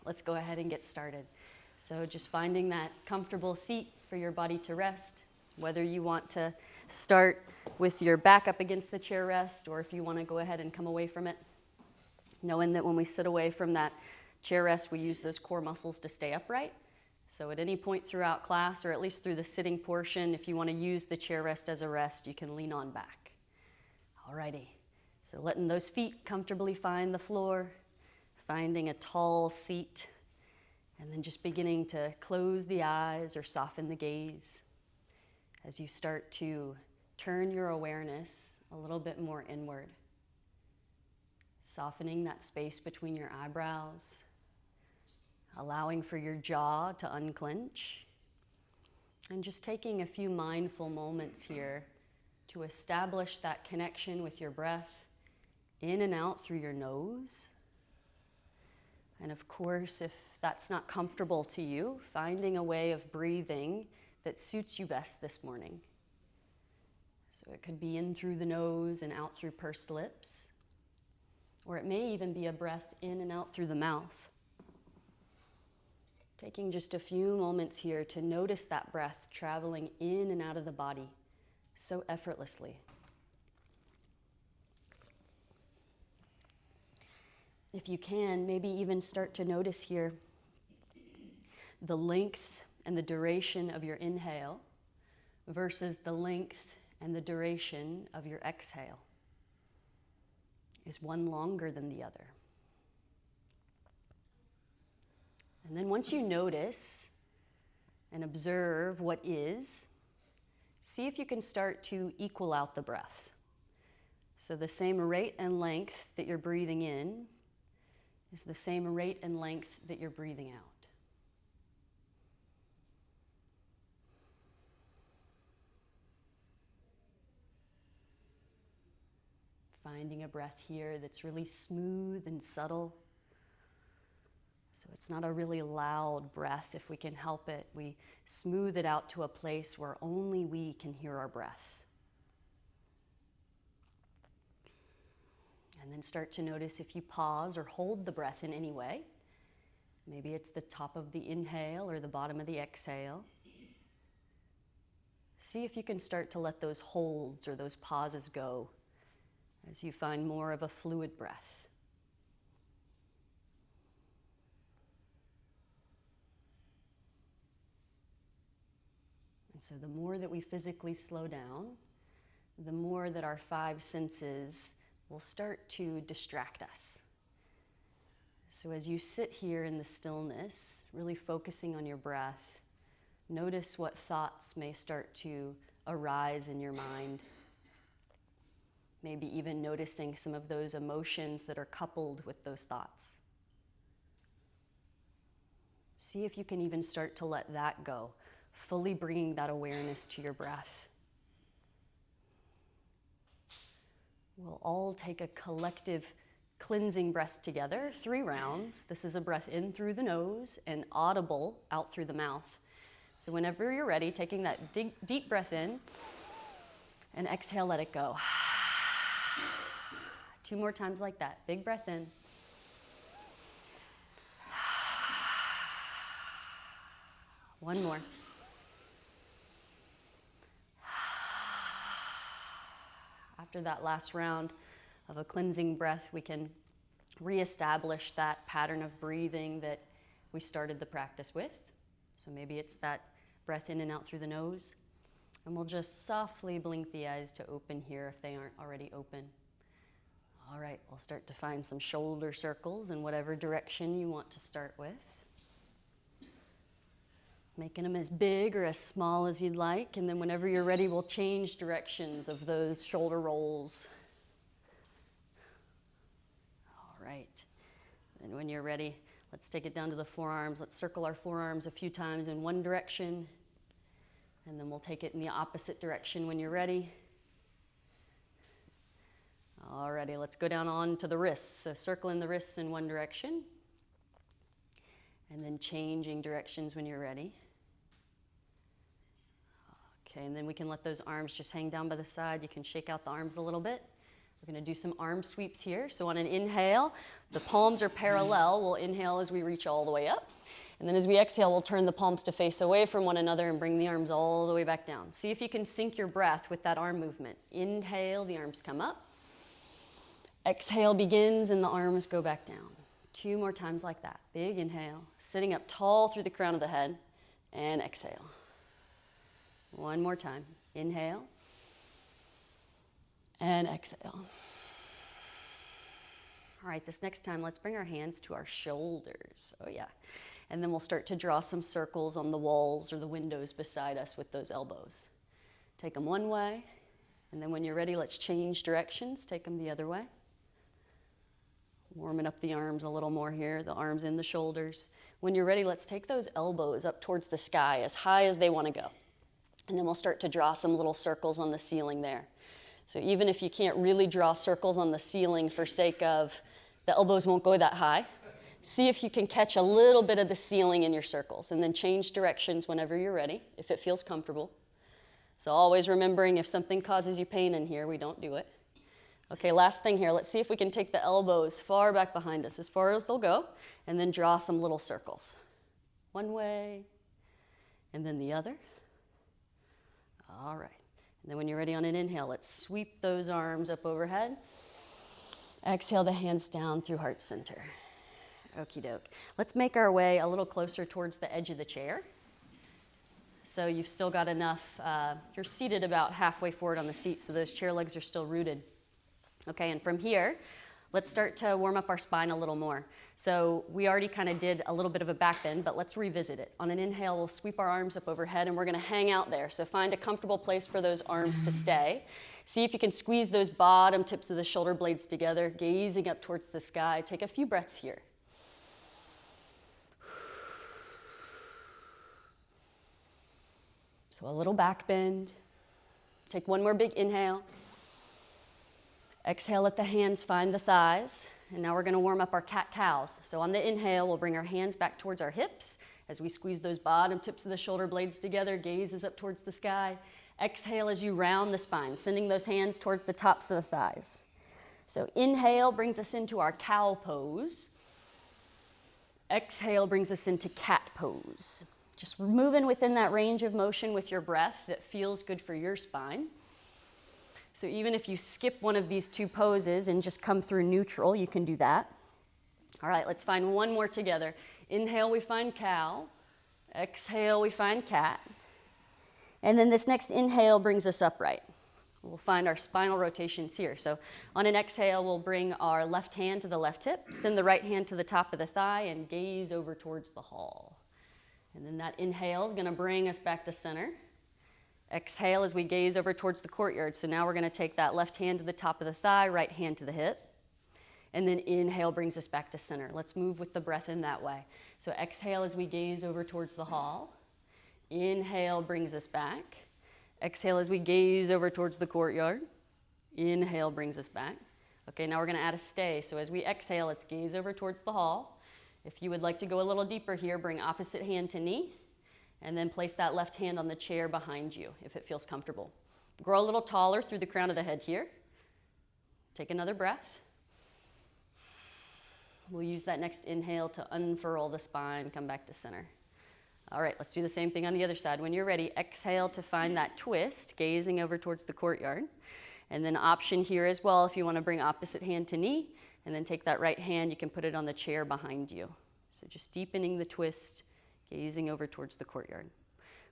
let's go ahead and get started. So just finding that comfortable seat for your body to rest, whether you want to start with your back up against the chair rest or if you want to go ahead and come away from it. Knowing that when we sit away from that chair rest, we use those core muscles to stay upright. So at any point throughout class, or at least through the sitting portion, if you want to use the chair rest as a rest, you can lean on back. Alrighty, so letting those feet comfortably find the floor, finding a tall seat, and then just beginning to close the eyes or soften the gaze as you start to turn your awareness a little bit more inward. Softening that space between your eyebrows, allowing for your jaw to unclench, and just taking a few mindful moments here to establish that connection with your breath in and out through your nose. And of course, if that's not comfortable to you, finding a way of breathing that suits you best this morning. So it could be in through the nose and out through pursed lips, or it may even be a breath in and out through the mouth. Taking just a few moments here to notice that breath traveling in and out of the body so effortlessly. If you can, maybe even start to notice here the length and the duration of your inhale versus the length and the duration of your exhale. Is one longer than the other? And then once you notice and observe what is, see if you can start to equal out the breath. So the same rate and length that you're breathing in is the same rate and length that you're breathing out. Finding a breath here that's really smooth and subtle. So it's not a really loud breath if we can help it. We smooth it out to a place where only we can hear our breath. And then start to notice if you pause or hold the breath in any way. Maybe it's the top of the inhale or the bottom of the exhale. See if you can start to let those holds or those pauses go as you find more of a fluid breath. And so the more that we physically slow down, the more that our five senses will start to distract us. So as you sit here in the stillness, really focusing on your breath, notice what thoughts may start to arise in your mind. Maybe even noticing some of those emotions that are coupled with those thoughts. See if you can even start to let that go, fully bringing that awareness to your breath. We'll all take a collective cleansing breath together, 3 rounds. This is a breath in through the nose and audible out through the mouth. So whenever you're ready, taking that deep breath in and exhale, let it go. 2 more times like that. Big breath in. One more. After that last round of a cleansing breath, we can reestablish that pattern of breathing that we started the practice with. So maybe it's that breath in and out through the nose. And we'll just softly blink the eyes to open here if they aren't already open. All right, we'll start to find some shoulder circles in whatever direction you want to start with. Making them as big or as small as you'd like, and then whenever you're ready, we'll change directions of those shoulder rolls. All right, and when you're ready, let's take it down to the forearms. Let's circle our forearms a few times in one direction, and then we'll take it in the opposite direction when you're ready. Alrighty, let's go down on to the wrists. So circling the wrists in one direction, and then changing directions when you're ready. Okay, and then we can let those arms just hang down by the side. You can shake out the arms a little bit. We're going to do some arm sweeps here. So on an inhale, the palms are parallel. We'll inhale as we reach all the way up. And then as we exhale, we'll turn the palms to face away from one another and bring the arms all the way back down. See if you can sync your breath with that arm movement. Inhale, the arms come up. Exhale begins and the arms go back down. 2 more times like that. Big inhale, sitting up tall through the crown of the head, and exhale. 1 more time. Inhale, and exhale. All right, this next time, let's bring our hands to our shoulders. Oh yeah. And then we'll start to draw some circles on the walls or the windows beside us with those elbows. Take them one way, and then when you're ready, let's change directions. Take them the other way. Warming up the arms a little more here, the arms in the shoulders. When you're ready, let's take those elbows up towards the sky as high as they want to go. And then we'll start to draw some little circles on the ceiling there. So even if you can't really draw circles on the ceiling for sake of the elbows won't go that high, see if you can catch a little bit of the ceiling in your circles and then change directions whenever you're ready, if it feels comfortable. So always remembering if something causes you pain in here, we don't do it. Okay, last thing here, let's see if we can take the elbows far back behind us, as far as they'll go, and then draw some little circles. One way, and then the other. All right, and then when you're ready on an inhale, let's sweep those arms up overhead. Exhale the hands down through heart center. Okie doke. Let's make our way a little closer towards the edge of the chair. So you've still got enough, you're seated about halfway forward on the seat, so those chair legs are still rooted. Okay, and from here, let's start to warm up our spine a little more. So we already kind of did a little bit of a back bend, but let's revisit it. On an inhale, we'll sweep our arms up overhead, and we're gonna hang out there. So find a comfortable place for those arms to stay. See if you can squeeze those bottom tips of the shoulder blades together, gazing up towards the sky. Take a few breaths here. So a little back bend. Take one more big inhale. Exhale, let the hands find the thighs. And now we're gonna warm up our cat-cows. So on the inhale, we'll bring our hands back towards our hips as we squeeze those bottom tips of the shoulder blades together, gazes up towards the sky. Exhale as you round the spine, sending those hands towards the tops of the thighs. So inhale brings us into our cow pose. Exhale brings us into cat pose. Just moving within that range of motion with your breath that feels good for your spine. So even if you skip one of these 2 poses and just come through neutral, you can do that. All right, let's find one more together. Inhale, we find cow. Exhale, we find cat. And then this next inhale brings us upright. We'll find our spinal rotations here. So on an exhale, we'll bring our left hand to the left hip, send the right hand to the top of the thigh, and gaze over towards the hall. And then that inhale is gonna bring us back to center. Exhale as we gaze over towards the courtyard. So now we're gonna take that left hand to the top of the thigh, right hand to the hip. And then inhale brings us back to center. Let's move with the breath in that way. So exhale as we gaze over towards the hall. Inhale brings us back. Exhale as we gaze over towards the courtyard. Inhale brings us back. Okay, now we're gonna add a stay. So as we exhale, let's gaze over towards the hall. If you would like to go a little deeper here, bring opposite hand to knee, and then place that left hand on the chair behind you if it feels comfortable. Grow a little taller through the crown of the head here. Take another breath. We'll use that next inhale to unfurl the spine, come back to center. All right, let's do the same thing on the other side. When you're ready, exhale to find that twist, gazing over towards the courtyard. And then option here as well, if you want to bring opposite hand to knee, and then take that right hand, you can put it on the chair behind you. So just deepening the twist, gazing over towards the courtyard.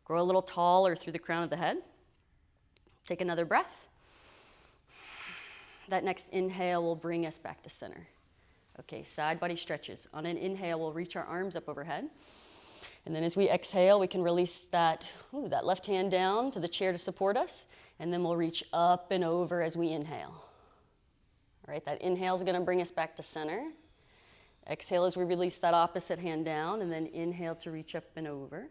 Grow a little taller through the crown of the head. Take another breath. That next inhale will bring us back to center. Okay, side body stretches. On an inhale, we'll reach our arms up overhead. And then as we exhale, we can release that left hand down to the chair to support us. And then we'll reach up and over as we inhale. All right, that inhale is going to bring us back to center. Exhale as we release that opposite hand down, and then inhale to reach up and over.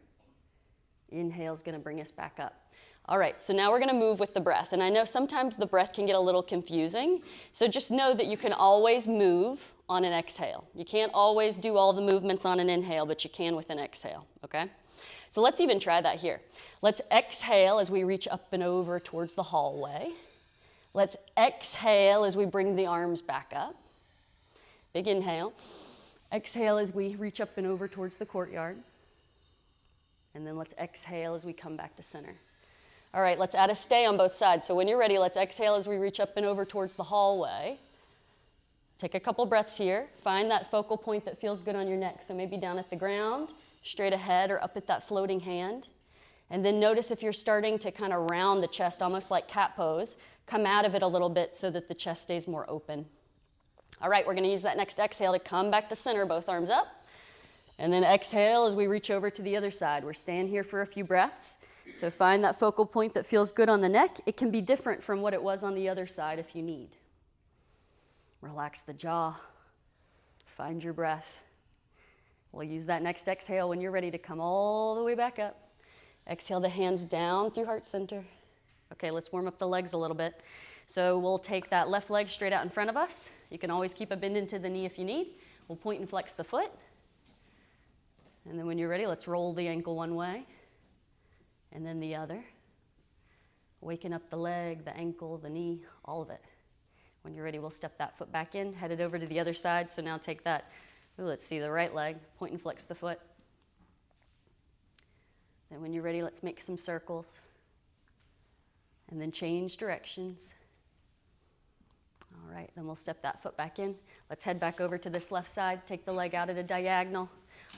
Inhale is going to bring us back up. All right, so now we're going to move with the breath. And I know sometimes the breath can get a little confusing, so just know that you can always move on an exhale. You can't always do all the movements on an inhale, but you can with an exhale, okay? So let's even try that here. Let's exhale as we reach up and over towards the hallway. Let's exhale as we bring the arms back up. Big inhale. Exhale as we reach up and over towards the courtyard. And then let's exhale as we come back to center. All right, let's add a stay on both sides. So when you're ready, let's exhale as we reach up and over towards the hallway. Take a couple breaths here. Find that focal point that feels good on your neck. So maybe down at the ground, straight ahead, or up at that floating hand. And then notice if you're starting to kind of round the chest, almost like cat pose, come out of it a little bit so that the chest stays more open. All right, we're going to use that next exhale to come back to center, both arms up. And then exhale as we reach over to the other side. We're staying here for a few breaths. So find that focal point that feels good on the neck. It can be different from what it was on the other side if you need. Relax the jaw. Find your breath. We'll use that next exhale when you're ready to come all the way back up. Exhale the hands down through heart center. Okay, let's warm up the legs a little bit. So we'll take that left leg straight out in front of us. You can always keep a bend into the knee if you need. We'll point and flex the foot. And then when you're ready, let's roll the ankle one way and then the other. Waking up the leg, the ankle, the knee, all of it. When you're ready, we'll step that foot back in, head it over to the other side. So now take that, let's see, the right leg, point and flex the foot. Then when you're ready, let's make some circles. And then change directions. All right, then we'll step that foot back in. Let's head back over to this left side. Take the leg out at a diagonal,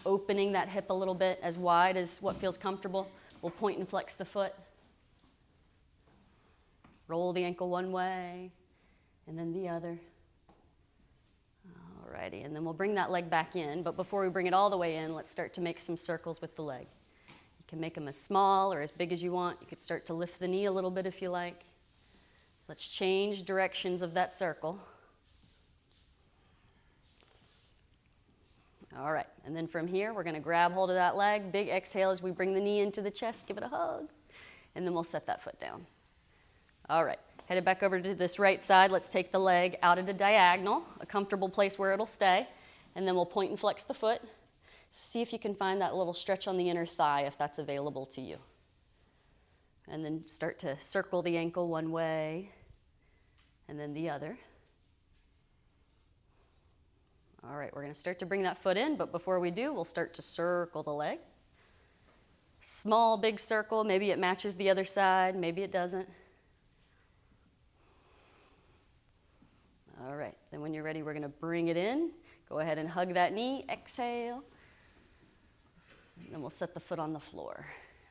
opening that hip a little bit, as wide as what feels comfortable. We'll point and flex the foot. Roll the ankle one way, and then the other. All righty, and then we'll bring that leg back in. But before we bring it all the way in, let's start to make some circles with the leg. You can make them as small or as big as you want. You could start to lift the knee a little bit if you like. Let's change directions of that circle. All right, and then from here, we're gonna grab hold of that leg. Big exhale as we bring the knee into the chest, give it a hug, and then we'll set that foot down. All right, headed back over to this right side. Let's take the leg out at a diagonal, a comfortable place where it'll stay, and then we'll point and flex the foot. See if you can find that little stretch on the inner thigh if that's available to you. And then start to circle the ankle one way and then the other. All right, we're going to start to bring that foot in, but before we do, we'll start to circle the leg. Small, big circle. Maybe it matches the other side, maybe it doesn't. All right, then when you're ready, we're going to bring it in. Go ahead and hug that knee, exhale. And then we'll set the foot on the floor.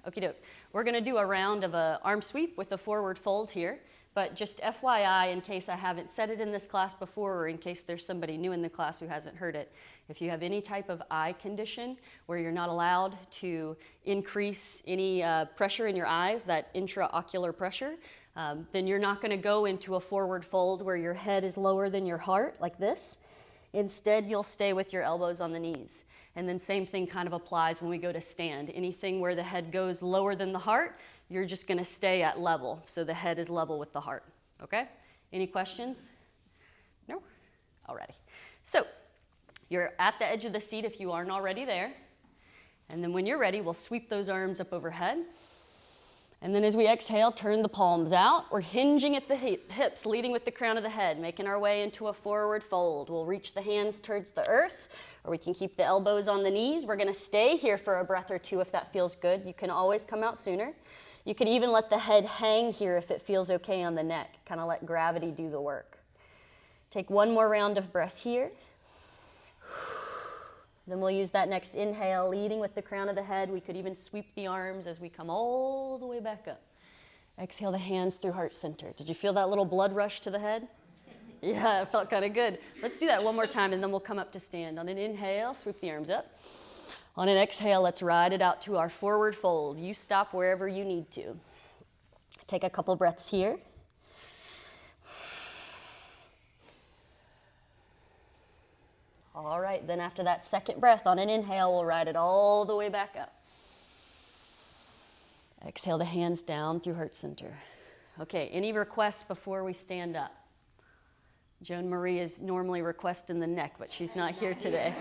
Okie doke. We're going to do a round of an arm sweep with a forward fold here, but just FYI, in case I haven't said it in this class before, or in case there's somebody new in the class who hasn't heard it, if you have any type of eye condition where you're not allowed to increase any pressure in your eyes, that intraocular pressure, then you're not going to go into a forward fold where your head is lower than your heart, like this. Instead, you'll stay with your elbows on the knees. And then same thing kind of applies when we go to stand. Anything where the head goes lower than the heart, you're just going to stay at level. So the head is level with the heart. Okay? Any questions? No? Alrighty. So you're at the edge of the seat if you aren't already there. And then when you're ready, we'll sweep those arms up overhead. And then as we exhale, turn the palms out. We're hinging at the hips, leading with the crown of the head, making our way into a forward fold. We'll reach the hands towards the earth, or we can keep the elbows on the knees. We're going to stay here for a breath or two if that feels good. You can always come out sooner. You could even let the head hang here if it feels okay on the neck. Kind of let gravity do the work. Take one more round of breath here. Then we'll use that next inhale, leading with the crown of the head. We could even sweep the arms as we come all the way back up. Exhale the hands through heart center. Did you feel that little blood rush to the head? Yeah, it felt kind of good. Let's do that one more time, and then we'll come up to stand. On an inhale, sweep the arms up. On an exhale, let's ride it out to our forward fold. You stop wherever you need to. Take a couple breaths here. All right, then after that second breath, on an inhale, we'll ride it all the way back up. Exhale the hands down through heart center. Okay, any requests before we stand up? Joan Marie is normally requesting the neck, but she's not here today.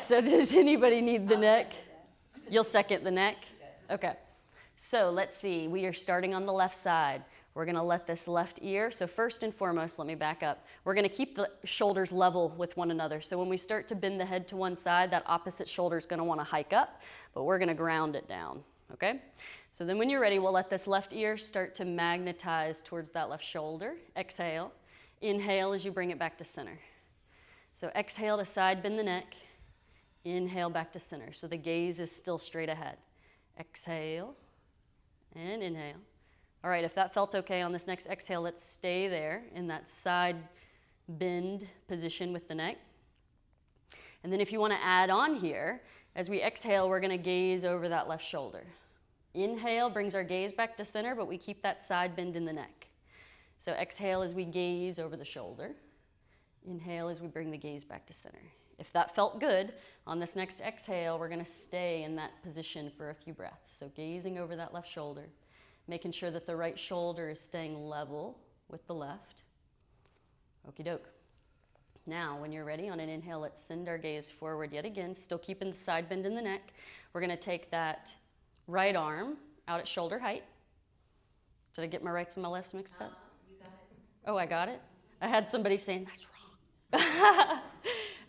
So does anybody need the neck? You'll second the neck? Okay. So let's see. We are starting on the left side. We're gonna let this left ear, so first and foremost, let me back up. We're gonna keep the shoulders level with one another. So when we start to bend the head to one side, that opposite shoulder is gonna wanna hike up, but we're gonna ground it down, okay? So then when you're ready, we'll let this left ear start to magnetize towards that left shoulder. Exhale. Inhale as you bring it back to center. So exhale to side bend the neck. Inhale back to center. So the gaze is still straight ahead. Exhale and inhale. All right, if that felt okay on this next exhale, let's stay there in that side bend position with the neck. And then if you want to add on here, as we exhale, we're going to gaze over that left shoulder. Inhale brings our gaze back to center, but we keep that side bend in the neck. So exhale as we gaze over the shoulder. Inhale as we bring the gaze back to center. If that felt good, on this next exhale, we're going to stay in that position for a few breaths. So gazing over that left shoulder, making sure that the right shoulder is staying level with the left. Okie doke. Now, when you're ready, on an inhale, let's send our gaze forward yet again, still keeping the side bend in the neck. We're going to take that right arm out at shoulder height. Did I get my rights and my lefts mixed up? You got it. Oh, I got it? I had somebody saying, that's wrong.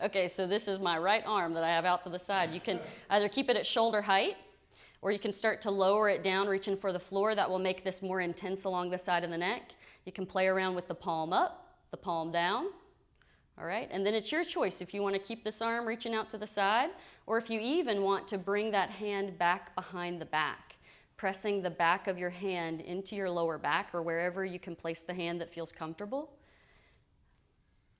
Okay, so this is my right arm that I have out to the side. You can either keep it at shoulder height, or you can start to lower it down, reaching for the floor. That will make this more intense along the side of the neck. You can play around with the palm up, the palm down. All right, and then it's your choice if you want to keep this arm reaching out to the side, or if you even want to bring that hand back behind the back, pressing the back of your hand into your lower back or wherever you can place the hand that feels comfortable.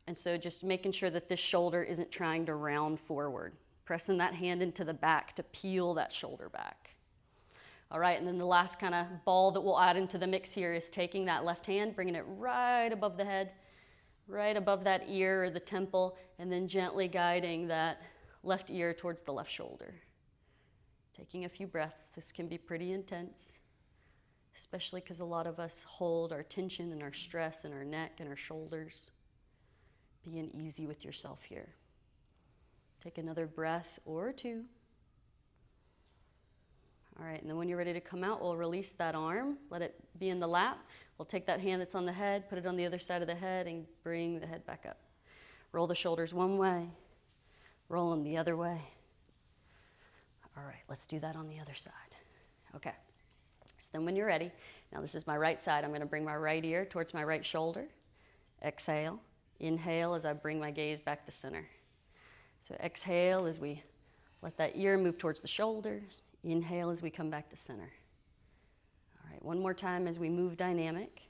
And so just making sure that this shoulder isn't trying to round forward, pressing that hand into the back to peel that shoulder back. All right, and then the last kind of ball that we'll add into the mix here is taking that left hand, bringing it right above the head, right above that ear or the temple, and then gently guiding that left ear towards the left shoulder. Taking a few breaths. This can be pretty intense, especially because a lot of us hold our tension and our stress in our neck and our shoulders. Being easy with yourself here. Take another breath or two. All right, and then when you're ready to come out, we'll release that arm, let it be in the lap. We'll take that hand that's on the head, put it on the other side of the head, and bring the head back up. Roll the shoulders one way, roll them the other way. All right, let's do that on the other side. Okay, so then when you're ready, now this is my right side. I'm going to bring my right ear towards my right shoulder. Exhale. Inhale as I bring my gaze back to center. So exhale as we let that ear move towards the shoulder. Inhale as we come back to center. All right, one more time as we move dynamic.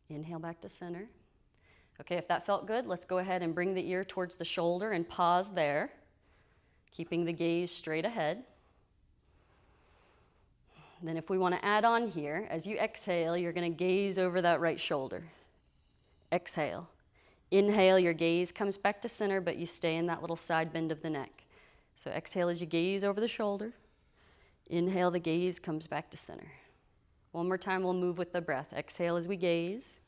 Inhale back to center. Okay, if that felt good, let's go ahead and bring the ear towards the shoulder and pause there, keeping the gaze straight ahead. Then if we want to add on here, as you exhale, you're going to gaze over that right shoulder. Exhale. Inhale, your gaze comes back to center, but you stay in that little side bend of the neck. So exhale as you gaze over the shoulder. Inhale, the gaze comes back to center. One more time, we'll move with the breath. Exhale as we gaze.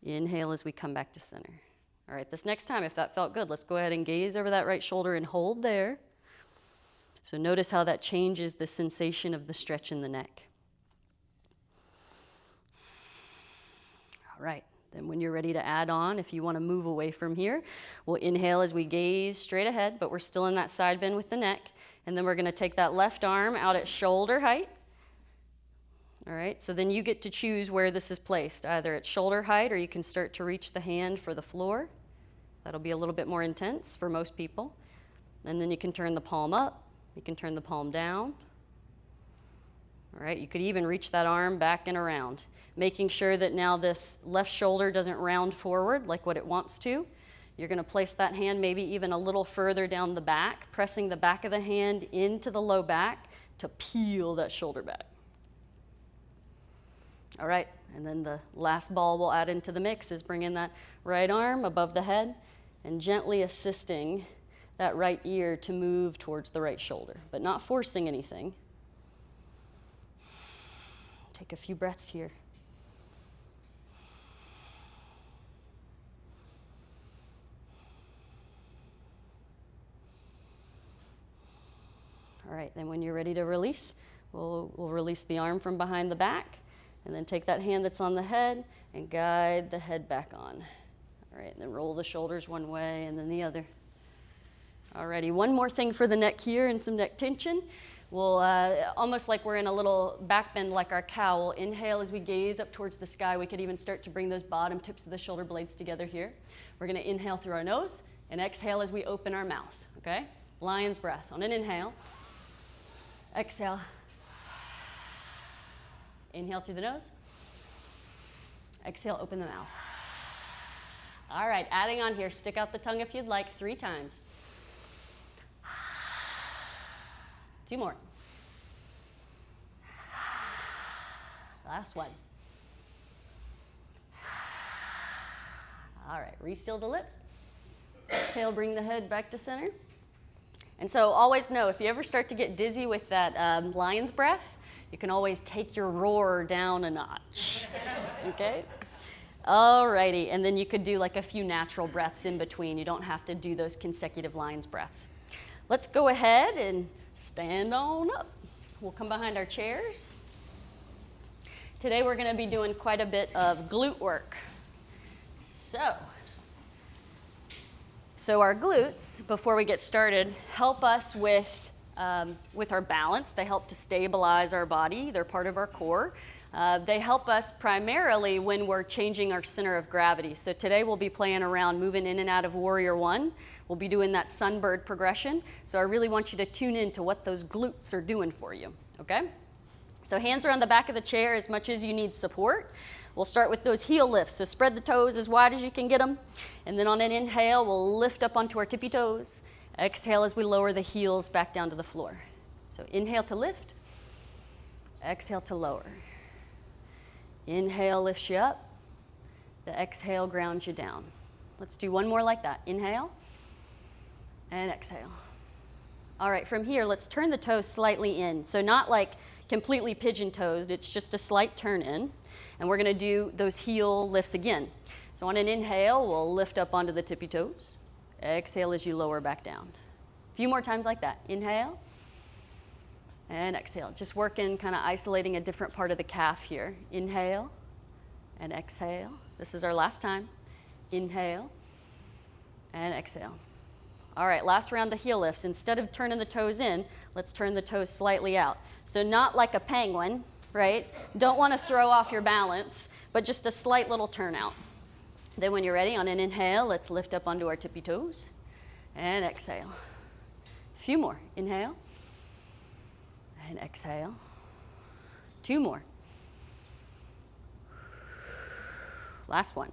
Inhale as we come back to center. All right, this next time, if that felt good, let's go ahead and gaze over that right shoulder and hold there. So notice how that changes the sensation of the stretch in the neck. All right. Then when you're ready to add on, if you want to move away from here, we'll inhale as we gaze straight ahead, but we're still in that side bend with the neck. And then we're going to take that left arm out at shoulder height. All right, so then you get to choose where this is placed, either at shoulder height or you can start to reach the hand for the floor. That'll be a little bit more intense for most people. And then you can turn the palm up, you can turn the palm down. All right, you could even reach that arm back and around, making sure that now this left shoulder doesn't round forward like what it wants to. You're going to place that hand maybe even a little further down the back, pressing the back of the hand into the low back to peel that shoulder back. All right, and then the last ball we'll add into the mix is bringing that right arm above the head and gently assisting that right ear to move towards the right shoulder, but not forcing anything. Take a few breaths here. All right, then when you're ready to release, we'll release the arm from behind the back, And then take that hand that's on the head and guide the head back on. All right, and then roll the shoulders one way and then the other. Alrighty, one more thing for the neck here and some neck tension. We'll, almost like we're in a little back bend like our cow, we'll inhale as we gaze up towards the sky. We could even start to bring those bottom tips of the shoulder blades together here. We're gonna inhale through our nose and exhale as we open our mouth, okay? Lion's breath. On an inhale, exhale. Inhale through the nose. Exhale, open the mouth. All right, adding on here, stick out the tongue if you'd like, 3 times. 2 more. Last one. All right, re-seal the lips. Exhale, bring the head back to center. And so always know, if you ever start to get dizzy with that lion's breath, you can always take your roar down a notch, okay? All righty, and then you could do like a few natural breaths in between. You don't have to do those consecutive lion's breaths. Let's go ahead and stand on up. We'll come behind our chairs. Today we're gonna be doing quite a bit of glute work. So our glutes, before we get started, help us with our balance. They help to stabilize our body. They're part of our core. They help us primarily when we're changing our center of gravity. So today we'll be playing around, moving in and out of Warrior One. We'll be doing that sunbird progression. So I really want you to tune in to what those glutes are doing for you, okay? So hands are on the back of the chair as much as you need support. We'll start with those heel lifts. So spread the toes as wide as you can get them. And then on an inhale, we'll lift up onto our tippy toes. Exhale as we lower the heels back down to the floor. So inhale to lift. Exhale to lower. Inhale lifts you up. The exhale grounds you down. Let's do one more like that. Inhale and exhale. All right, from here, let's turn the toes slightly in. So not like completely pigeon-toed, it's just a slight turn in. And we're gonna do those heel lifts again. So on an inhale, we'll lift up onto the tippy toes. Exhale as you lower back down. A few more times like that. Inhale and exhale. Just working, kind of isolating a different part of the calf here. Inhale and exhale. This is our last time. Inhale and exhale. All right, last round of heel lifts. Instead of turning the toes in, let's turn the toes slightly out. So not like a penguin, right? Don't want to throw off your balance, but just a slight little turn out. Then when you're ready, on an inhale, let's lift up onto our tippy toes and exhale. A few more. Inhale and exhale. 2 more. Last one.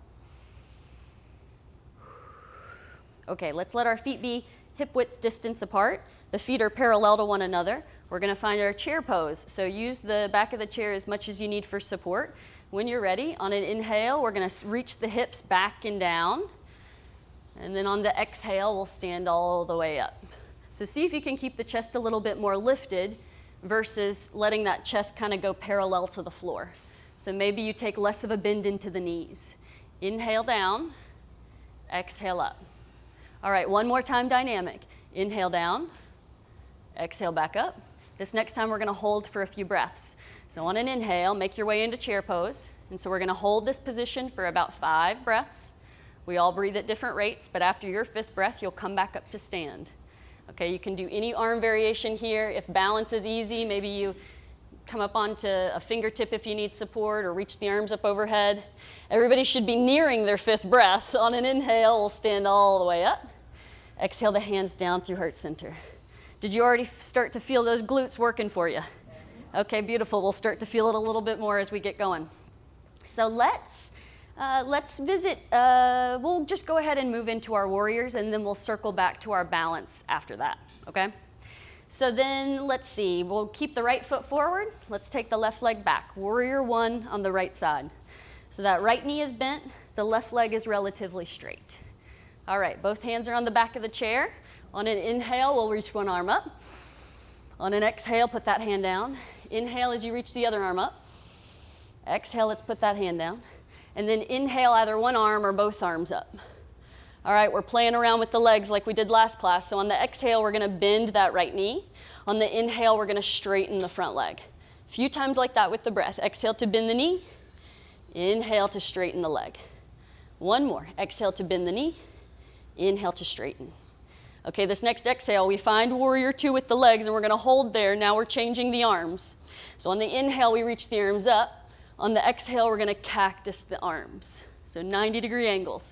Okay, let's let our feet be hip width distance apart. The feet are parallel to one another. We're gonna find our chair pose. So use the back of the chair as much as you need for support. When you're ready, on an inhale, we're gonna reach the hips back and down. And then on the exhale, we'll stand all the way up. So see if you can keep the chest a little bit more lifted versus letting that chest kind of go parallel to the floor. So maybe you take less of a bend into the knees. Inhale down, exhale up. All right, one more time dynamic. Inhale down, exhale back up. This next time we're gonna hold for a few breaths. So on an inhale, make your way into chair pose. And so we're gonna hold this position for about 5 breaths. We all breathe at different rates, but after your 5th breath, you'll come back up to stand. Okay, you can do any arm variation here. If balance is easy, maybe you come up onto a fingertip if you need support, or reach the arms up overhead. Everybody should be nearing their 5th breath. On an inhale, we'll stand all the way up. Exhale the hands down through heart center. Did you already start to feel those glutes working for you? Okay, beautiful. We'll start to feel it a little bit more as we get going. So let's visit, we'll just go ahead and move into our warriors, and then we'll circle back to our balance after that, okay? So then let's see, we'll keep the right foot forward. Let's take the left leg back. Warrior One on the right side. So that right knee is bent, the left leg is relatively straight. All right, both hands are on the back of the chair. On an inhale, we'll reach one arm up. On an exhale, put that hand down. Inhale as you reach the other arm up. Exhale, let's put that hand down. And then inhale either one arm or both arms up. All right, we're playing around with the legs like we did last class. So on the exhale, we're gonna bend that right knee. On the inhale, we're gonna straighten the front leg. A few times like that with the breath. Exhale to bend the knee. Inhale to straighten the leg. One more. Exhale to bend the knee. Inhale to straighten. Okay, this next exhale, we find warrior two with the legs, and we're going to hold there. Now we're changing the arms. So on the inhale, we reach the arms up. On the exhale, we're going to cactus the arms. So 90-degree angles.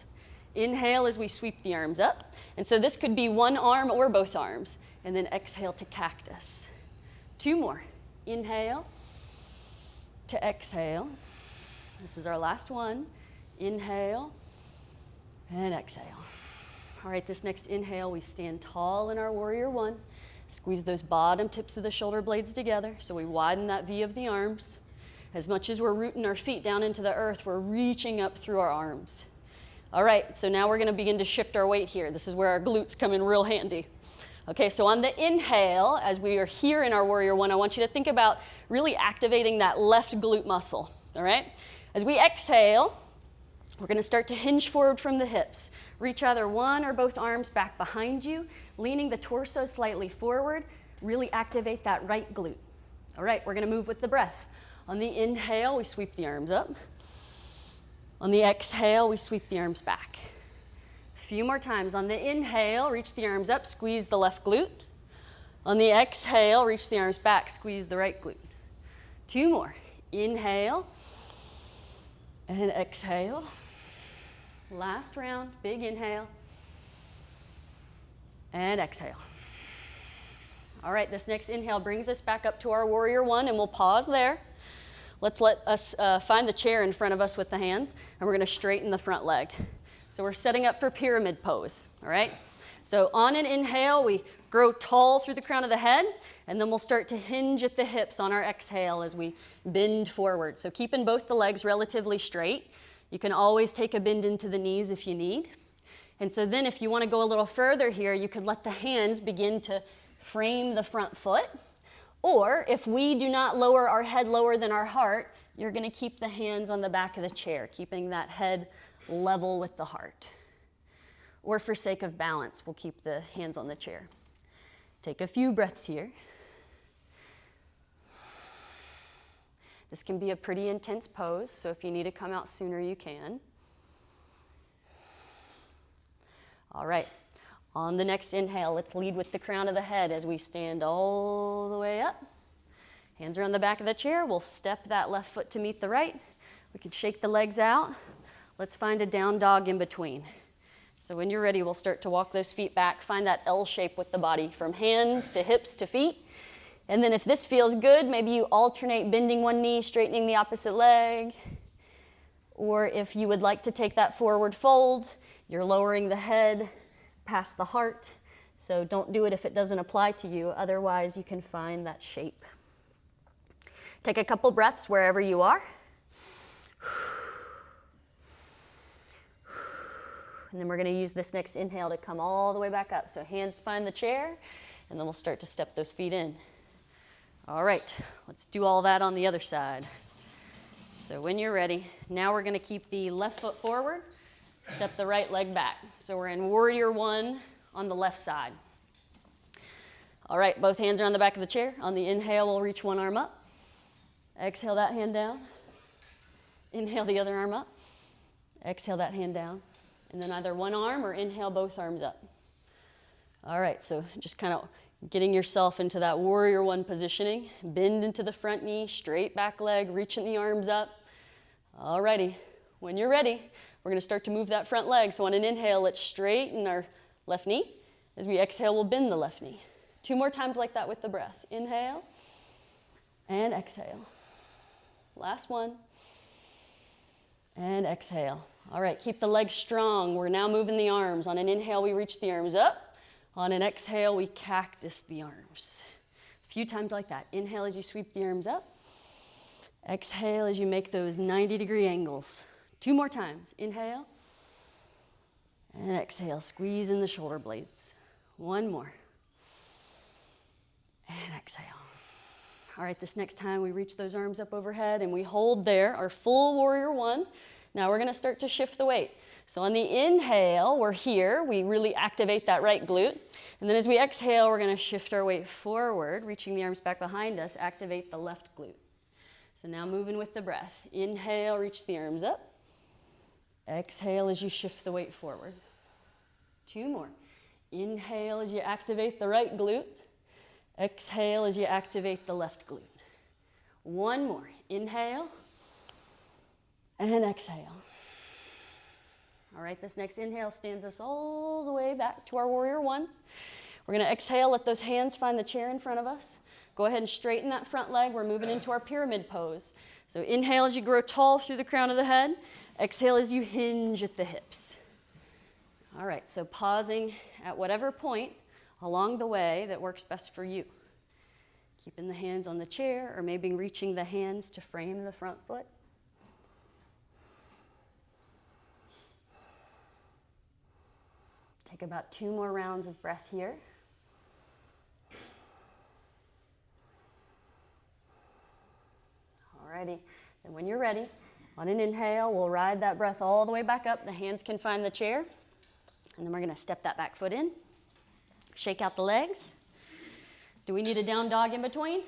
Inhale as we sweep the arms up. And so this could be one arm or both arms. And then exhale to cactus. Two more. Inhale to exhale. This is our last one. Inhale and exhale. All right, this next inhale, we stand tall in our warrior one. Squeeze those bottom tips of the shoulder blades together so we widen that V of the arms. As much as we're rooting our feet down into the earth, we're reaching up through our arms. All right, so now we're going to begin to shift our weight here. This is where our glutes come in real handy. Okay, so on the inhale, as we are here in our warrior one, I want you to think about really activating that left glute muscle, all right? As we exhale, we're going to start to hinge forward from the hips. Reach either one or both arms back behind you, leaning the torso slightly forward. Really activate that right glute. All right, we're going to move with the breath. On the inhale, we sweep the arms up. On the exhale, we sweep the arms back. A few more times. On the inhale, reach the arms up, squeeze the left glute. On the exhale, reach the arms back, squeeze the right glute. Two more. Inhale and exhale. Last round, big inhale and exhale. All right, this next inhale brings us back up to our warrior one, and we'll pause there. Let's let us find the chair in front of us with the hands, and we're going to straighten the front leg. So we're setting up for pyramid pose, all right? So on an inhale, we grow tall through the crown of the head, and then we'll start to hinge at the hips on our exhale as we bend forward. So keeping both the legs relatively straight. You can always take a bend into the knees if you need. And so then if you want to go a little further here, you could let the hands begin to frame the front foot. Or if we do not lower our head lower than our heart, you're going to keep the hands on the back of the chair, keeping that head level with the heart. Or for sake of balance, we'll keep the hands on the chair. Take a few breaths here. This can be a pretty intense pose, so if you need to come out sooner, you can. All right, on the next inhale, let's lead with the crown of the head as we stand all the way up. Hands are on the back of the chair. We'll step that left foot to meet the right. We can shake the legs out. Let's find a down dog in between. So when you're ready, we'll start to walk those feet back. Find that L shape with the body, from hands to hips to feet. And then if this feels good, maybe you alternate bending one knee, straightening the opposite leg. Or if you would like to take that forward fold, you're lowering the head past the heart. So don't do it if it doesn't apply to you. Otherwise, you can find that shape. Take a couple breaths wherever you are. And then we're going to use this next inhale to come all the way back up. So hands find the chair, and then we'll start to step those feet in. All right, let's do all that on the other side. So when you're ready, now we're going to keep the left foot forward, step the right leg back. So we're in warrior one on the left side. All right, both hands are on the back of the chair. On the inhale, we'll reach one arm up. Exhale that hand down. Inhale the other arm up. Exhale that hand down. And then either one arm or inhale both arms up. All right, so just kind of getting yourself into that warrior one positioning. Bend into the front knee, straight back leg, reaching the arms up. All righty, when you're ready, we're going to start to move that front leg. So on an inhale, let's straighten our left knee. As we exhale, we'll bend the left knee. 2 more times like that with the breath. Inhale and exhale. Last one. And exhale. All right, keep the legs strong. We're now moving the arms. On an inhale, we reach the arms up. On an exhale, we cactus the arms. A few times like that. Inhale as you sweep the arms up. Exhale as you make those 90-degree angles. 2 more times. Inhale. And exhale. Squeeze in the shoulder blades. 1 more. And exhale. All right, this next time we reach those arms up overhead and we hold there, our full warrior one. Now we're going to start to shift the weight. So on the inhale, we're here. We really activate that right glute. And then as we exhale, we're going to shift our weight forward, reaching the arms back behind us, activate the left glute. So now moving with the breath. Inhale, reach the arms up. Exhale as you shift the weight forward. 2 more. Inhale as you activate the right glute. Exhale as you activate the left glute. 1 more. Inhale and exhale. All right, this next inhale stands us all the way back to our warrior 1. We're going to exhale, let those hands find the chair in front of us. Go ahead and straighten that front leg. We're moving into our pyramid pose. So inhale as you grow tall through the crown of the head. Exhale as you hinge at the hips. All right, so pausing at whatever point along the way that works best for you. Keeping the hands on the chair or maybe reaching the hands to frame the front foot. Take about 2 more rounds of breath here. Alrighty, and when you're ready, on an inhale, we'll ride that breath all the way back up. The hands can find the chair. And then we're going to step that back foot in. Shake out the legs. Do we need a down dog in between?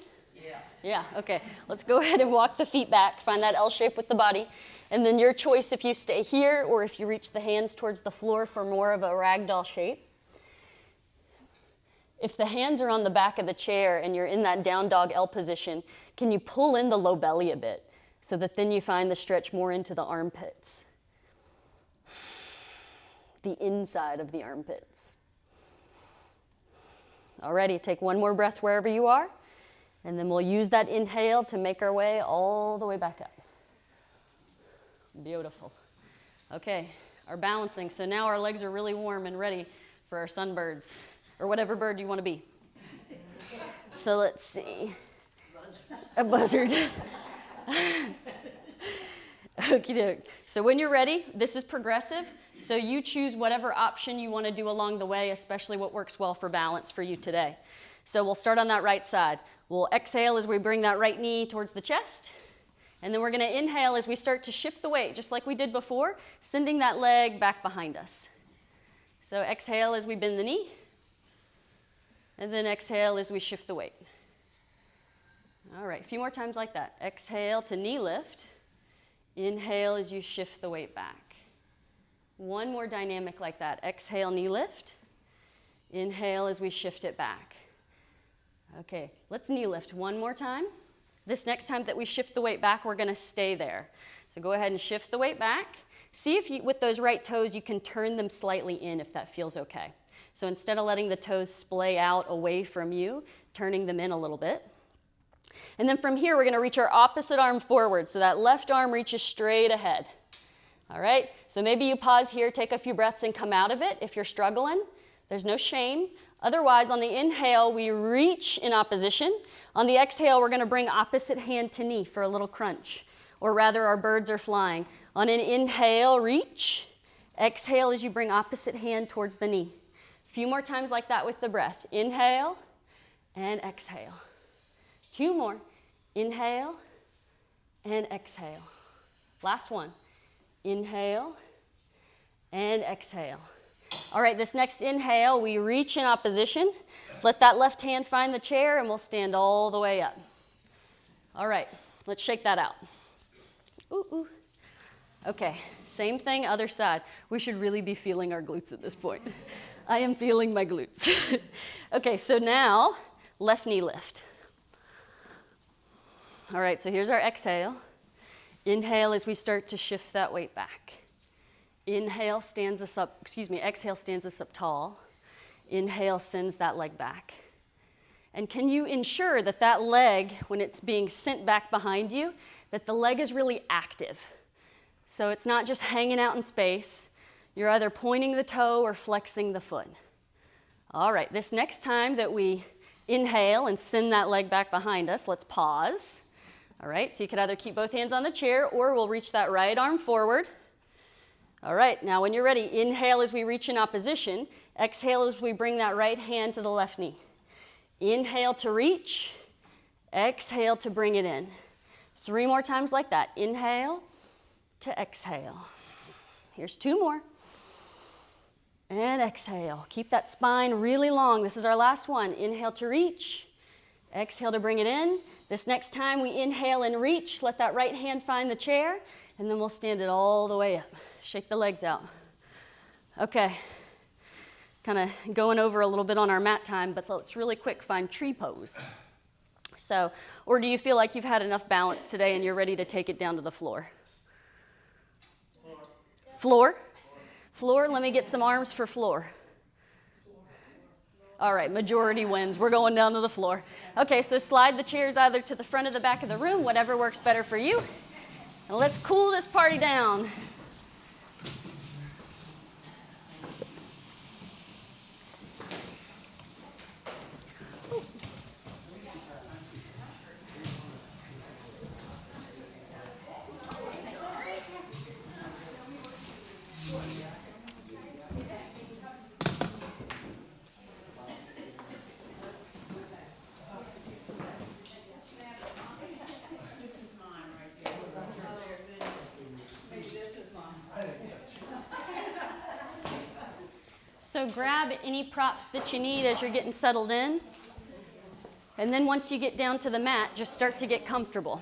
Yeah, okay. Let's go ahead and walk the feet back. Find that L shape with the body. And then your choice if you stay here or if you reach the hands towards the floor for more of a ragdoll shape. If the hands are on the back of the chair and you're in that down dog L position, can you pull in the low belly a bit so that then you find the stretch more into the armpits? The inside of the armpits. Alrighty, take 1 more breath wherever you are, and then we'll use that inhale to make our way all the way back up. Beautiful. Okay, our balancing. So now our legs are really warm and ready for our sunbirds, or whatever bird you want to be. So let's see. A buzzard. Okie doke. So when you're ready, this is progressive. So you choose whatever option you want to do along the way, especially what works well for balance for you today. So we'll start on that right side. We'll exhale as we bring that right knee towards the chest. And then we're going to inhale as we start to shift the weight, just like we did before, sending that leg back behind us. So exhale as we bend the knee. And then exhale as we shift the weight. All right, a few more times like that. Exhale to knee lift. Inhale as you shift the weight back. 1 more dynamic like that. Exhale, knee lift. Inhale as we shift it back. Okay, let's knee lift 1 more time. This next time that we shift the weight back, we're going to stay there. So go ahead and shift the weight back. See if you, with those right toes, you can turn them slightly in if that feels okay. So instead of letting the toes splay out away from you, turning them in a little bit. And then from here, we're going to reach our opposite arm forward. So that left arm reaches straight ahead. All right, so maybe you pause here, take a few breaths, and come out of it if you're struggling. There's no shame. Otherwise, on the inhale, we reach in opposition. On the exhale, we're going to bring opposite hand to knee for a little crunch. Or rather, our birds are flying. On an inhale, reach. Exhale as you bring opposite hand towards the knee. A few more times like that with the breath. Inhale and exhale. 2 more. Inhale and exhale. Last one. Inhale and exhale. All right, this next inhale, we reach in opposition. Let that left hand find the chair and we'll stand all the way up. All right, let's shake that out. Ooh, ooh. Okay, same thing, other side. We should really be feeling our glutes at this point. I am feeling my glutes. Okay, so now, left knee lift. All right, so here's our exhale. Inhale as we start to shift that weight back. Exhale stands us up tall. Inhale sends that leg back. And can you ensure that that leg, when it's being sent back behind you, that the leg is really active? So it's not just hanging out in space. You're either pointing the toe or flexing the foot. All right, this next time that we inhale and send that leg back behind us, let's pause. All right, so you could either keep both hands on the chair or we'll reach that right arm forward. All right, now when you're ready, inhale as we reach in opposition. Exhale as we bring that right hand to the left knee. Inhale to reach. Exhale to bring it in. 3 more times like that. Inhale to exhale. Here's 2 more. And exhale. Keep that spine really long. This is our last one. Inhale to reach. Exhale to bring it in. This next time we inhale and reach, let that right hand find the chair, and then we'll stand it all the way up. Shake the legs out. Okay, kind of going over a little bit on our mat time, but let's really quick find tree pose. So, or do you feel like you've had enough balance today and you're ready to take it down to the floor? Floor? Floor, let me get some arms for floor. All right, majority wins. We're going down to the floor. Okay, so slide the chairs either to the front or the back of the room, whatever works better for you. And let's cool this party down. So grab any props that you need as you're getting settled in. And then once you get down to the mat, just start to get comfortable.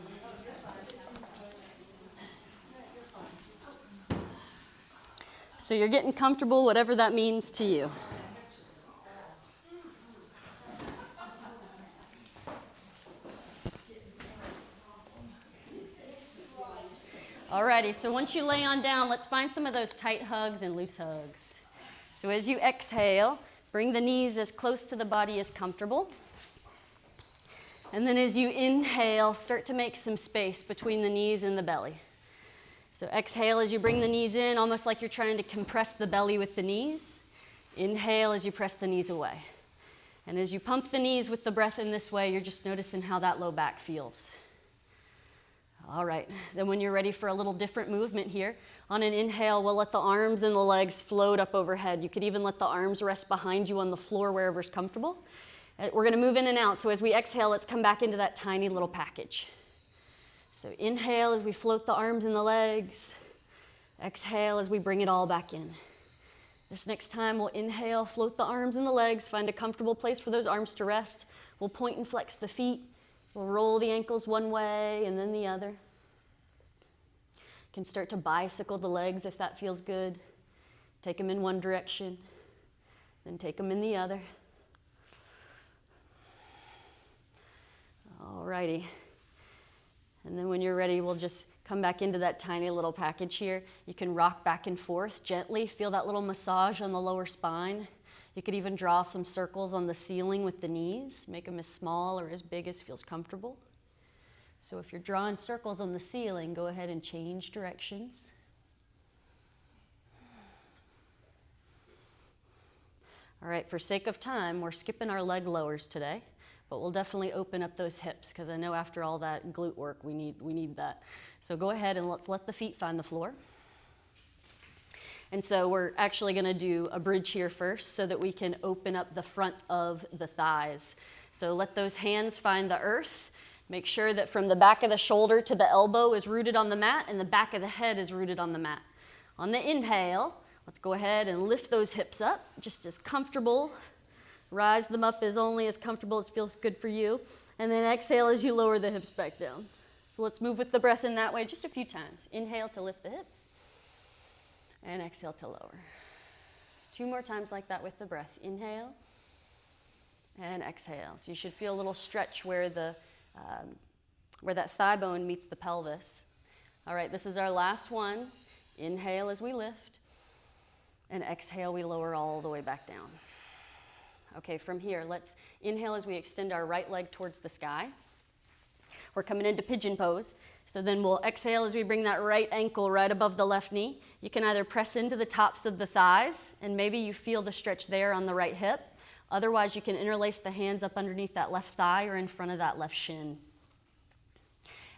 So you're getting comfortable, whatever that means to you. Alrighty, so once you lay on down, let's find some of those tight hugs and loose hugs. So as you exhale, bring the knees as close to the body as comfortable. And then as you inhale, start to make some space between the knees and the belly. So exhale as you bring the knees in, almost like you're trying to compress the belly with the knees. Inhale as you press the knees away. And as you pump the knees with the breath in this way, you're just noticing how that low back feels. All right, then when you're ready for a little different movement here, on an inhale, we'll let the arms and the legs float up overhead. You could even let the arms rest behind you on the floor wherever's comfortable. We're gonna move in and out, so as we exhale, let's come back into that tiny little package. So inhale as we float the arms and the legs. Exhale as we bring it all back in. This next time, we'll inhale, float the arms and the legs, find a comfortable place for those arms to rest. We'll point and flex the feet. We'll roll the ankles one way and then the other. You can start to bicycle the legs if that feels good. Take them in one direction, then take them in the other. Alrighty. And then when you're ready, we'll just come back into that tiny little package here. You can rock back and forth gently. Feel that little massage on the lower spine. You could even draw some circles on the ceiling with the knees. Make them as small or as big as feels comfortable. So if you're drawing circles on the ceiling, go ahead and change directions. All right, for sake of time, we're skipping our leg lowers today, but we'll definitely open up those hips because I know after all that glute work, we need that. So go ahead and let's let the feet find the floor. And so we're actually going to do a bridge here first so that we can open up the front of the thighs. So let those hands find the earth. Make sure that from the back of the shoulder to the elbow is rooted on the mat and the back of the head is rooted on the mat. On the inhale, let's go ahead and lift those hips up just as comfortable. Rise them up as only as comfortable as feels good for you. And then exhale as you lower the hips back down. So let's move with the breath in that way just a few times. Inhale to lift the hips. And exhale to lower. 2 more times like that with the breath. Inhale and exhale. So you should feel a little stretch where that thigh bone meets the pelvis. All right, this is our last one. Inhale as we lift, and exhale, we lower all the way back down. Okay, from here, let's inhale as we extend our right leg towards the sky. We're coming into pigeon pose. So then we'll exhale as we bring that right ankle right above the left knee. You can either press into the tops of the thighs, and maybe you feel the stretch there on the right hip. Otherwise, you can interlace the hands up underneath that left thigh or in front of that left shin.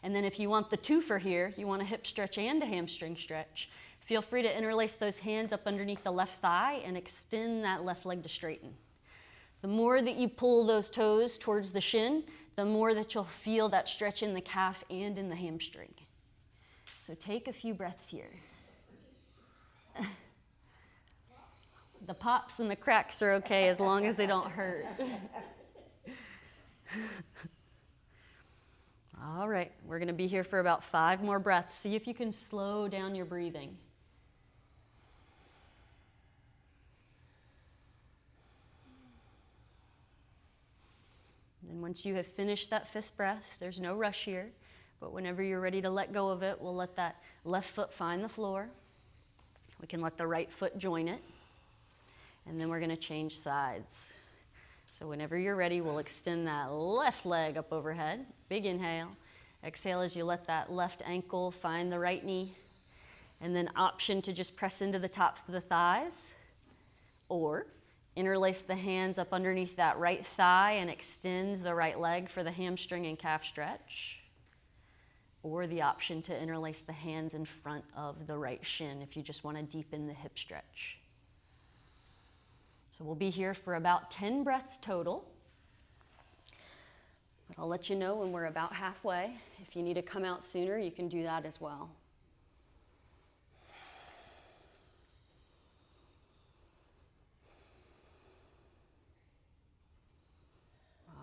And then if you want the twofer here, you want a hip stretch and a hamstring stretch, feel free to interlace those hands up underneath the left thigh and extend that left leg to straighten. The more that you pull those toes towards the shin, the more that you'll feel that stretch in the calf and in the hamstring. So take a few breaths here. The pops and the cracks are okay as long as they don't hurt. We're going to be here for about 5 more breaths. See if you can slow down your breathing. And once you have finished that 5th breath, there's no rush here, but whenever you're ready to let go of it, we'll let that left foot find the floor. We can let the right foot join it, and then we're going to change sides. So whenever you're ready, we'll extend that left leg up overhead. Big inhale. Exhale as you let that left ankle find the right knee, and then option to just press into the tops of the thighs, or interlace the hands up underneath that right thigh and extend the right leg for the hamstring and calf stretch. Or the option to interlace the hands in front of the right shin if you just want to deepen the hip stretch. So we'll be here for about 10 breaths total. But I'll let you know when we're about halfway. If you need to come out sooner, you can do that as well.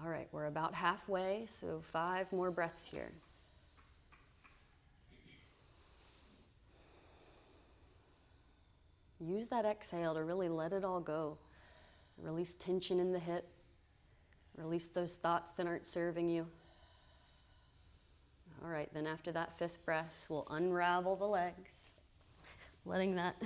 All right, we're about halfway, so 5 more breaths here. Use that exhale to really let it all go. Release tension in the hip. Release those thoughts that aren't serving you. All right, then after that 5th breath, we'll unravel the legs, letting that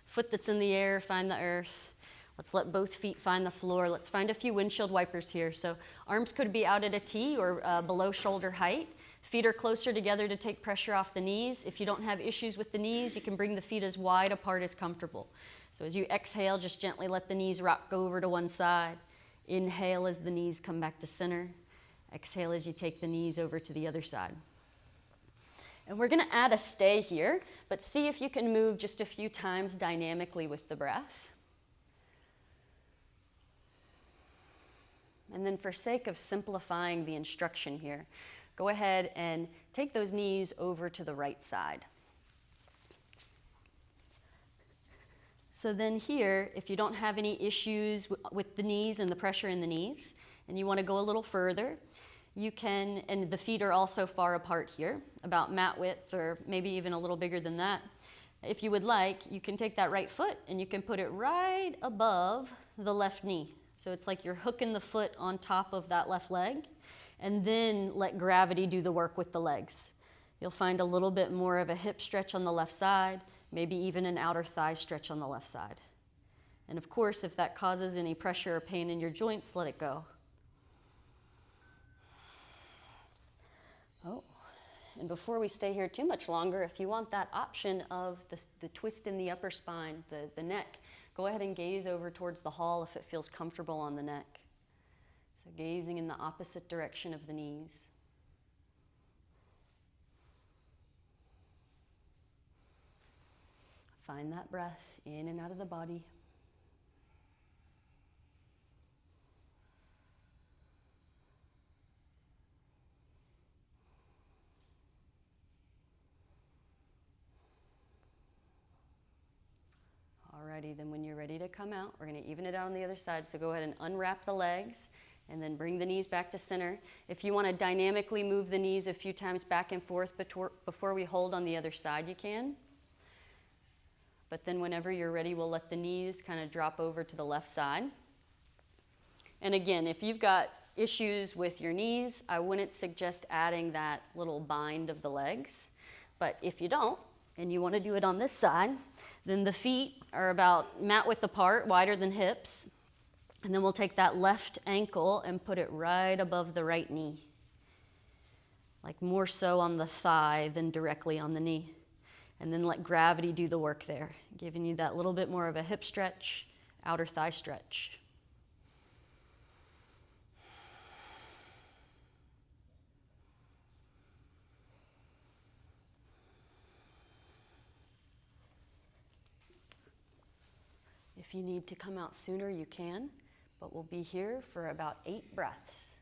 foot that's in the air find the earth. Let's let both feet find the floor. Let's find a few windshield wipers here. So arms could be out at a T or below shoulder height. Feet are closer together to take pressure off the knees. If you don't have issues with the knees, you can bring the feet as wide apart as comfortable. So as you exhale, just gently let the knees rock over to one side. Inhale as the knees come back to center. Exhale as you take the knees over to the other side. And we're going to add a stay here, but see if you can move just a few times dynamically with the breath. And then for sake of simplifying the instruction here, go ahead and take those knees over to the right side. So then here, if you don't have any issues with the knees and the pressure in the knees, and you want to go a little further, you can, and the feet are also far apart here, about mat width or maybe even a little bigger than that. If you would like, you can take that right foot and you can put it right above the left knee. So it's like you're hooking the foot on top of that left leg, and then let gravity do the work with the legs. You'll find a little bit more of a hip stretch on the left side, maybe even an outer thigh stretch on the left side. And of course, if that causes any pressure or pain in your joints, let it go. Oh, and before we stay here too much longer, if you want that option of the twist in the upper spine, the neck, go ahead and gaze over towards the hall if it feels comfortable on the neck. So gazing in the opposite direction of the knees. Find that breath in and out of the body. Alrighty, then when you're ready to come out, we're going to even it out on the other side. So go ahead and unwrap the legs and then bring the knees back to center. If you want to dynamically move the knees a few times back and forth before we hold on the other side, you can. But then whenever you're ready, we'll let the knees kind of drop over to the left side. And again, if you've got issues with your knees, I wouldn't suggest adding that little bind of the legs. But if you don't, and you want to do it on this side, then the feet are about mat width apart, wider than hips. And then we'll take that left ankle and put it right above the right knee. Like more so on the thigh than directly on the knee. And then let gravity do the work there, giving you that little bit more of a hip stretch, outer thigh stretch. If you need to come out sooner, you can, but we'll be here for about 8 breaths.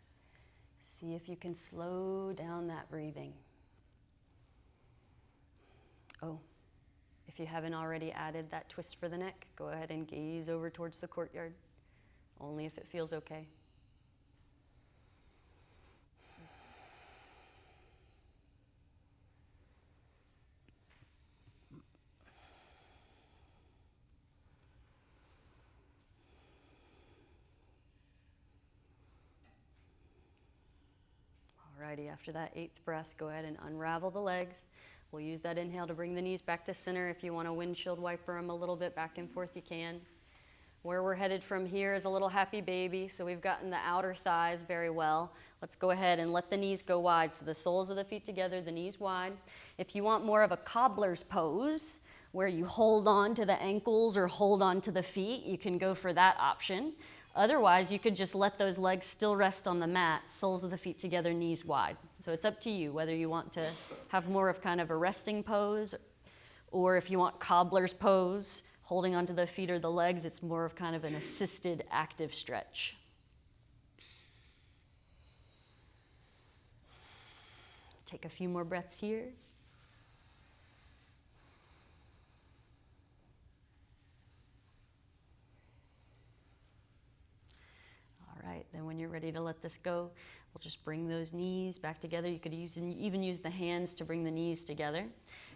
See if you can slow down that breathing. Oh, if you haven't already added that twist for the neck, go ahead and gaze over towards the courtyard, only if it feels okay. Alrighty, after that 8th breath, go ahead and unravel the legs. We'll use that inhale to bring the knees back to center. If you want to windshield wiper them a little bit back and forth, you can. Where we're headed from here is a little happy baby. So we've gotten the outer thighs very well. Let's go ahead and let the knees go wide. So the soles of the feet together, the knees wide. If you want more of a cobbler's pose, where you hold on to the ankles or hold on to the feet, you can go for that option. Otherwise, you could just let those legs still rest on the mat, soles of the feet together, knees wide. So it's up to you whether you want to have more of kind of a resting pose, or if you want cobbler's pose, holding onto the feet or the legs, it's more of kind of an assisted active stretch. Take a few more breaths here. All right, then when you're ready to let this go, we'll just bring those knees back together. You could even use the hands to bring the knees together.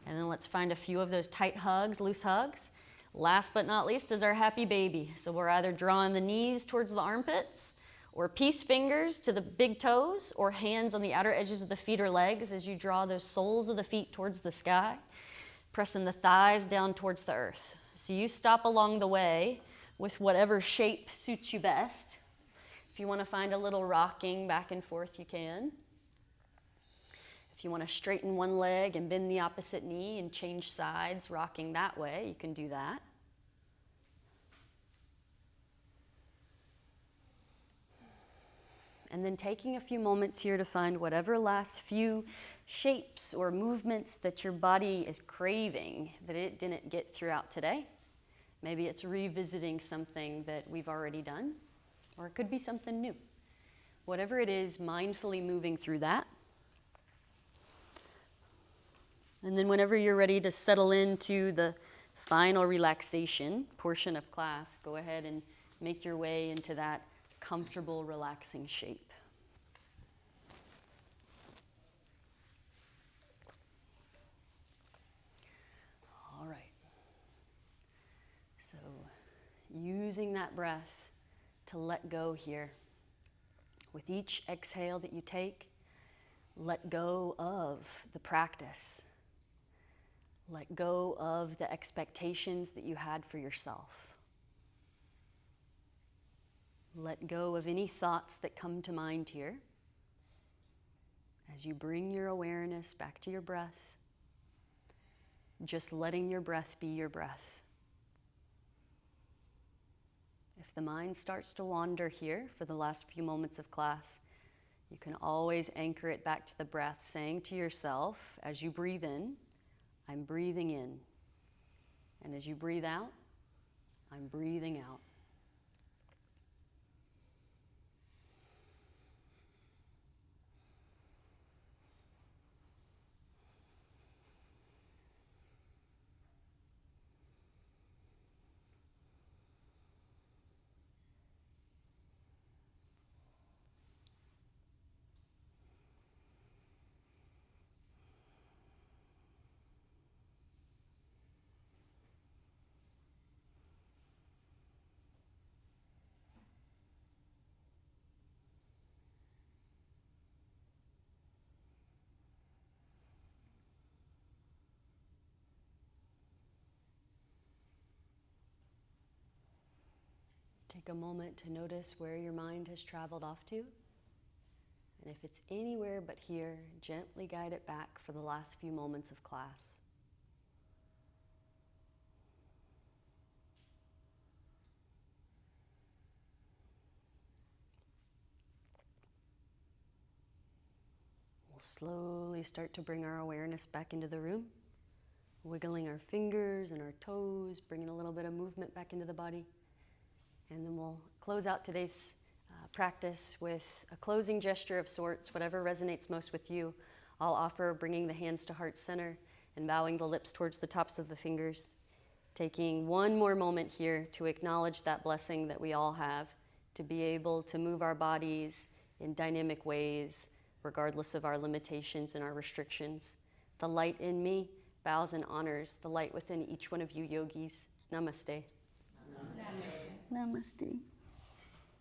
And then let's find a few of those tight hugs, loose hugs. Last but not least is our happy baby. So we're either drawing the knees towards the armpits, or peace fingers to the big toes, or hands on the outer edges of the feet or legs as you draw those soles of the feet towards the sky, pressing the thighs down towards the earth. So you stop along the way with whatever shape suits you best. If you want to find a little rocking back and forth, you can. If you want to straighten one leg and bend the opposite knee and change sides, rocking that way, you can do that. And then taking a few moments here to find whatever last few shapes or movements that your body is craving that it didn't get throughout today. Maybe it's revisiting something that we've already done, or it could be something new. Whatever it is, mindfully moving through that. And then whenever you're ready to settle into the final relaxation portion of class, go ahead and make your way into that comfortable, relaxing shape. All right. So using that breath to let go here. With each exhale that you take, let go of the practice. Let go of the expectations that you had for yourself. Let go of any thoughts that come to mind here. As you bring your awareness back to your breath, just letting your breath be your breath. If the mind starts to wander here for the last few moments of class, you can always anchor it back to the breath, saying to yourself, as you breathe in, I'm breathing in. And as you breathe out, I'm breathing out. Take a moment to notice where your mind has traveled off to. And if it's anywhere but here, gently guide it back for the last few moments of class. We'll slowly start to bring our awareness back into the room, wiggling our fingers and our toes, bringing a little bit of movement back into the body. And then we'll close out today's practice with a closing gesture of sorts, whatever resonates most with you. I'll offer bringing the hands to heart center and bowing the lips towards the tops of the fingers. Taking one more moment here to acknowledge that blessing that we all have, to be able to move our bodies in dynamic ways, regardless of our limitations and our restrictions. The light in me bows and honors the light within each one of you yogis. Namaste. Namaste. Namaste.